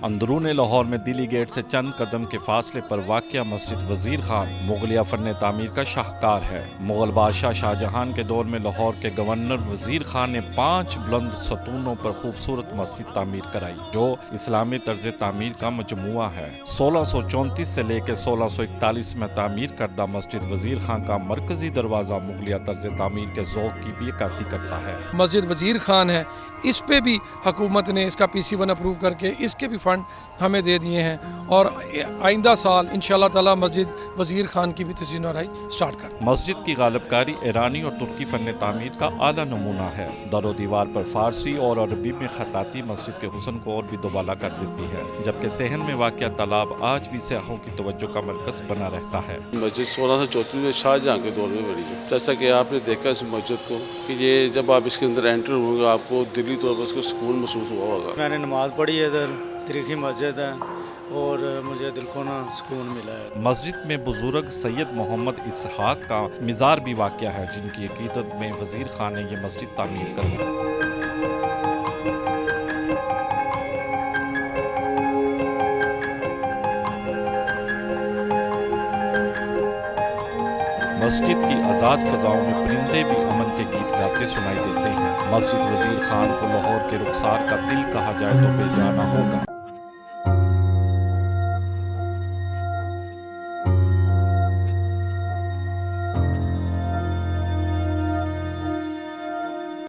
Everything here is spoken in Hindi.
अंदरून लाहौर में दिल्ली गेट से चंद कदम के फासले पर वाक़या मस्जिद वजीर खान मुगलिया फन तामीर का शाहकार है। मुगल बादशाह शाहजहां के दौर में लाहौर के गवर्नर वजीर खान ने 5 बुलंद सतूनों पर खूबसूरत मस्जिद तामीर कराई, जो इस्लामी तर्ज तामीर का मजमुआ है। 1634 से लेकर 1641 में तामीर करदा मस्जिद वजीर खान का मरकजी दरवाजा मुगलिया तर्ज तामीर के ज़ौक़ की भी अक्कासी करता है। मस्जिद वजीर खान है, इस पे भी हुकूमत ने इसका PC1 अप्रूव करके इसके भी फंड हमें दे दिए हैं और आइंदा साल इंशाल्लाह ताला मस्जिद वजीर खान की भी तज़ीन और आई स्टार्ट कर। मस्जिद की गालिबकारी ईरानी और तुर्की फन तामीर का आला नमूना है। दरो दीवार पर फारसी और अरबी में खताती मस्जिद के हुस्न को और भी दोबाला कर देती है, जबकि सहन में वाक़या तालाब आज भी सयाहों की तवज्जो का मरकज बना रहता है। मस्जिद 1634 में शाहजहां के दौर में बनी है। जैसा कि आपने देखा इस मस्जिद को कि ये जब आप इसके अंदर एंटर होंगे आपको दिली तौर पर उसको सुकून महसूस हुआ होगा। मैंने नमाज पढ़ी है, इधर तरीक़ी मस्जिद है और मुझे दिल को ना सुकून मिला है। मस्जिद में बुजुर्ग सैयद मोहम्मद इसहाक का मिज़ार भी वाक़या है, जिनकी अकीदत में वजीर खान ने ये मस्जिद तामीर करवाई। मस्जिद की आज़ाद फ़ज़ाओं में परिंदे भी अमन के गीत गाते सुनाई देते हैं। मस्जिद वजीर खान को लाहौर के रुखसार का दिल कहा जाए तो बेजाना होगा।